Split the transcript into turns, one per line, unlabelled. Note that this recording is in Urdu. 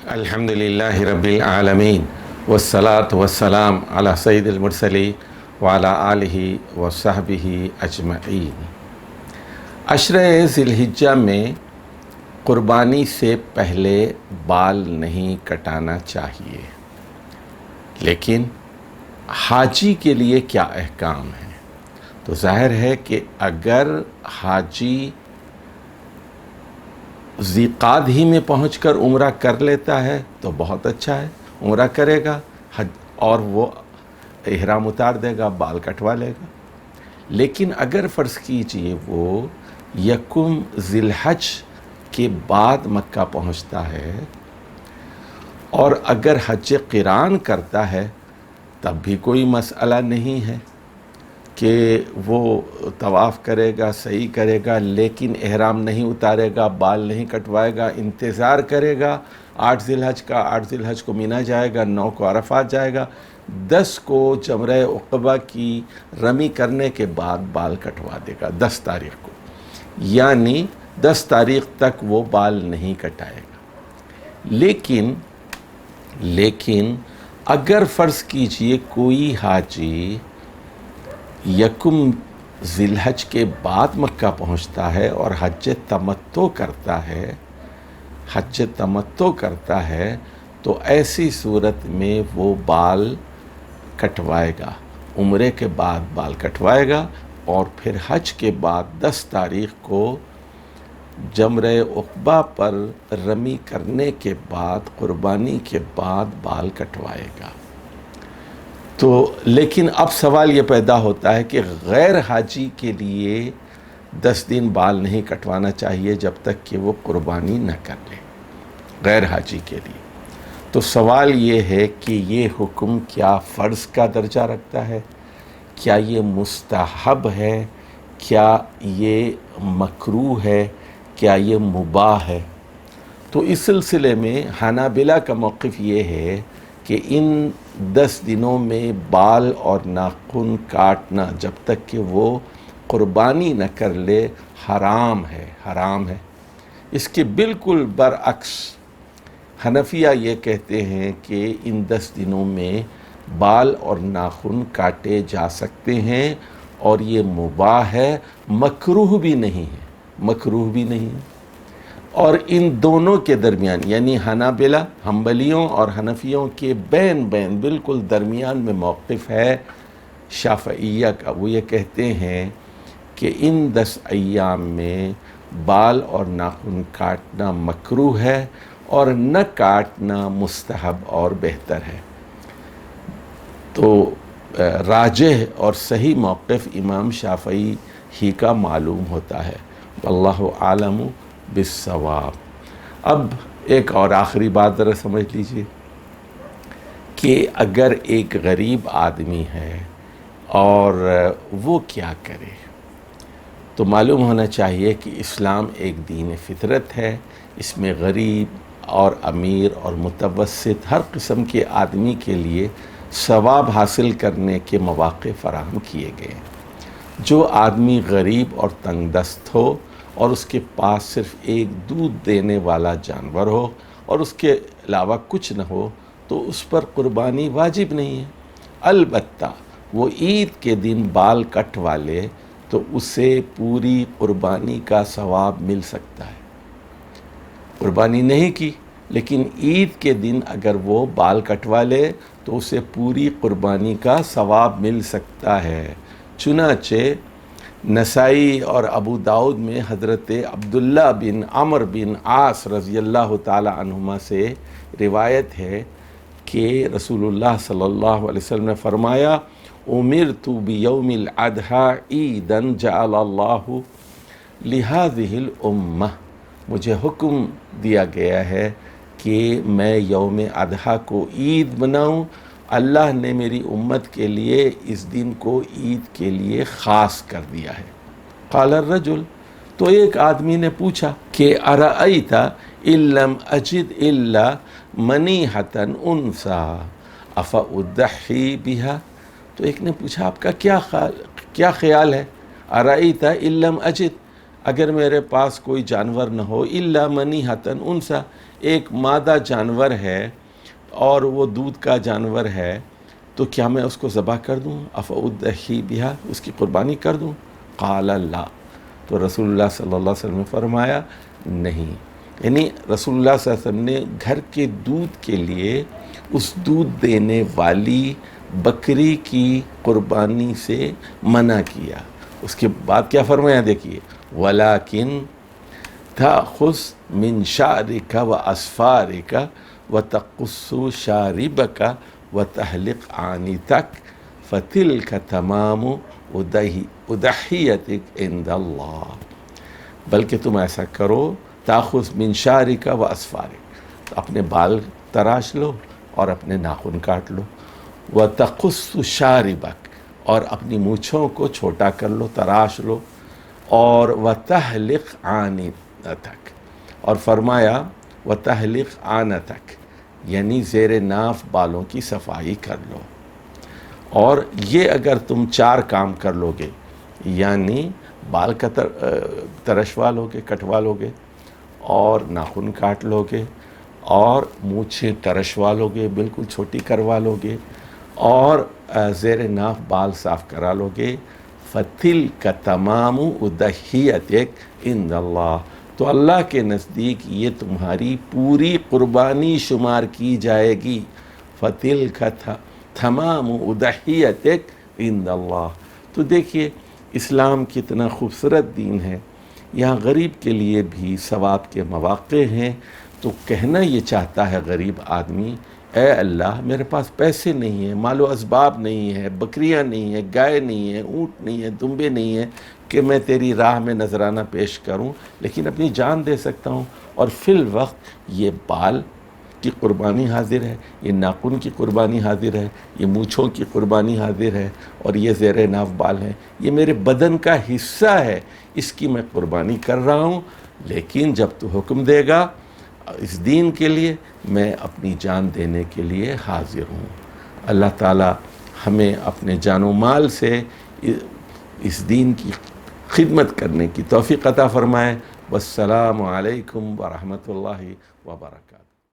الحمدللہ رب العالمین والصلاة والسلام علی سید المرسلین وعلی آلہ وصحبہ اجمعین۔ عشرہ ذی الحجہ میں قربانی سے پہلے بال نہیں کٹانا چاہیے، لیکن حاجی کے لیے کیا احکام ہے؟ تو ظاہر ہے کہ اگر حاجی ذیقعد ہی میں پہنچ کر عمرہ کر لیتا ہے تو بہت اچھا ہے، عمرہ کرے گا حج اور وہ احرام اتار دے گا، بال کٹوا لے گا۔ لیکن اگر فرض کیجئے وہ یکم ذی الحج کے بعد مکہ پہنچتا ہے اور اگر حج قران کرتا ہے تب بھی کوئی مسئلہ نہیں ہے کہ وہ طواف کرے گا، سعی کرے گا، لیکن احرام نہیں اتارے گا، بال نہیں کٹوائے گا، انتظار کرے گا 8 ذی الحج کا۔ 8 ذی الحج کو مینا جائے گا، 9 کو عرفات جائے گا، 10 کو جمرہ عقبہ کی رمی کرنے کے بعد بال کٹوا دے گا 10 تاریخ کو، یعنی 10 تاریخ تک وہ بال نہیں کٹائے گا۔ لیکن اگر فرض کیجئے کوئی حاجی یکم ذی الحج کے بعد مکہ پہنچتا ہے اور حج تمتع کرتا ہے تو ایسی صورت میں وہ بال کٹوائے گا، عمرے کے بعد بال کٹوائے گا اور پھر حج کے بعد 10 تاریخ کو جمرہ عقبہ پر رمی کرنے کے بعد، قربانی کے بعد بال کٹوائے گا۔ تو لیکن اب سوال یہ پیدا ہوتا ہے کہ غیر حاجی کے لیے 10 دن بال نہیں کٹوانا چاہیے جب تک کہ وہ قربانی نہ کر لے، غیر حاجی کے لیے۔ تو سوال یہ ہے کہ یہ حکم کیا فرض کا درجہ رکھتا ہے؟ کیا یہ مستحب ہے؟ کیا یہ مکروہ ہے؟ کیا یہ مباح ہے؟ تو اس سلسلے میں حنابلہ کا موقف یہ ہے کہ ان 10 دنوں میں بال اور ناخن کاٹنا جب تک کہ وہ قربانی نہ کر لے حرام ہے۔ اس کے بالکل برعکس حنفیہ یہ کہتے ہیں کہ ان 10 دنوں میں بال اور ناخن کاٹے جا سکتے ہیں اور یہ مباح ہے، مکروہ بھی نہیں ہے۔ اور ان دونوں کے درمیان یعنی حنبلیوں اور حنفیوں کے بین بالکل درمیان میں موقف ہے شافعیہ کا۔ وہ یہ کہتے ہیں کہ ان 10 ایام میں بال اور ناخن کاٹنا مکروہ ہے اور نہ کاٹنا مستحب اور بہتر ہے۔ تو راجح اور صحیح موقف امام شافعی ہی کا معلوم ہوتا ہے، واللہ عالم بالصواب۔ اب ایک اور آخری بات ذرا سمجھ لیجئے کہ اگر ایک غریب آدمی ہے اور وہ کیا کرے، تو معلوم ہونا چاہیے کہ اسلام ایک دین فطرت ہے، اس میں غریب اور امیر اور متوسط ہر قسم کے آدمی کے لیے ثواب حاصل کرنے کے مواقع فراہم کیے گئے ہیں۔ جو آدمی غریب اور تنگ دست ہو اور اس کے پاس صرف ایک دودھ دینے والا جانور ہو اور اس کے علاوہ کچھ نہ ہو تو اس پر قربانی واجب نہیں ہے۔ البتہ وہ عید کے دن بال کٹوا لے تو اسے پوری قربانی کا ثواب مل سکتا ہے۔ قربانی نہیں کی لیکن عید کے دن اگر وہ بال کٹوا لے تو اسے پوری قربانی کا ثواب مل سکتا ہے۔ چنانچہ نسائی اور ابو داؤد میں حضرت عبداللہ بن عمرو بن عاص رضی اللہ تعالی عنہما سے روایت ہے کہ رسول اللہ صلی اللہ علیہ وسلم نے فرمایا، امرت بیوم الاضحی عیدا جعل اللہ لہذہ الامہ، مجھے حکم دیا گیا ہے کہ میں یوم اضحیٰ کو عید بناؤں، اللہ نے میری امت کے لیے اس دن کو عید کے لیے خاص کر دیا ہے۔ قال الرجل، تو ایک آدمی نے پوچھا کہ ارأیت ان لم اجد الا منیحۃ انثی افاضحی بها، تو ایک نے پوچھا آپ کا کیا خیال ہے؟ ارأیت ان لم اجد، اگر میرے پاس کوئی جانور نہ ہو، الا منیحۃ انثی، ایک مادہ جانور ہے اور وہ دودھ کا جانور ہے، تو کیا میں اس کو ذبح کر دوں؟ افاضحی بہا، اس کی قربانی کر دوں؟ قال لا، تو رسول اللہ صلی اللہ علیہ وسلم نے فرمایا نہیں. یعنی رسول اللہ صلی اللہ علیہ وسلم نے گھر کے دودھ کے لیے اس دودھ دینے والی بکری کی قربانی سے منع کیا. اس کے بعد کیا فرمایا دیکھیے، وَلَكِنْ تَأْخُذْ مِنْ شَعْرِكَ وَأَصْفَارِكَ وَتَقُصُّ شَارِبَكَ وَتَحْلِقْ عَانِتَكَ فَتِلْكَ تَمَامُ اُضَحِيَتِكَ عِنْدَ اللَّهِ، بلکہ تم ایسا کرو، تاخذ من شعرک و اصفارک، اپنے بال تراش لو اور اپنے ناخن کاٹ لو، وتقص شاربک، اور اپنی مونچھوں کو چھوٹا کر لو، تراش لو، اور وتحلق عانتک، اور فرمایا وتحلق عانتک، یعنی زیر ناف بالوں کی صفائی کر لو. اور یہ اگر تم 4 کام کر لو گے، یعنی بال کا ترشوا لو گے، کٹوا لو گے، اور ناخن کاٹ لو گے، اور مونچھیں ترشوا لو گے، بالکل چھوٹی کروا لو گے، اور زیر ناف بال صاف کرا لو گے، فَتِلْكَ تَمَامُ اُضَحِيَتِكَ عِنْدَ اللَّهِ، تو اللہ کے نزدیک یہ تمہاری پوری قربانی شمار کی جائے گی. فَتِلْكَ تَمَامُ اُضَحِيَتِكَ عِنْدَ اللَّهِ. تو دیکھیے اسلام کتنا خوبصورت دین ہے. یہاں غریب کے لیے بھی ثواب کے مواقع ہیں. تو کہنا یہ چاہتا ہے غریب آدمی، اے اللہ میرے پاس پیسے نہیں ہیں، مال و اسباب نہیں ہے، بکریاں نہیں ہیں، گائے نہیں ہیں، اونٹ نہیں ہیں، دمبے نہیں ہیں کہ میں تیری راہ میں نذرانہ پیش کروں، لیکن اپنی جان دے سکتا ہوں. اور فی الوقت یہ بال کی قربانی حاضر ہے، یہ ناخن کی قربانی حاضر ہے، یہ مونچھوں کی قربانی حاضر ہے، اور یہ زیر ناف بال ہیں، یہ میرے بدن کا حصہ ہے، اس کی میں قربانی کر رہا ہوں. لیکن جب تو حکم دے گا اس دین کے لیے، میں اپنی جان دینے کے لیے حاضر ہوں. اللہ تعالی ہمیں اپنے جان و مال سے اس دین کی خدمت کرنے کی توفیق عطا فرمائے. والسلام علیکم ورحمۃ اللہ وبرکاتہ.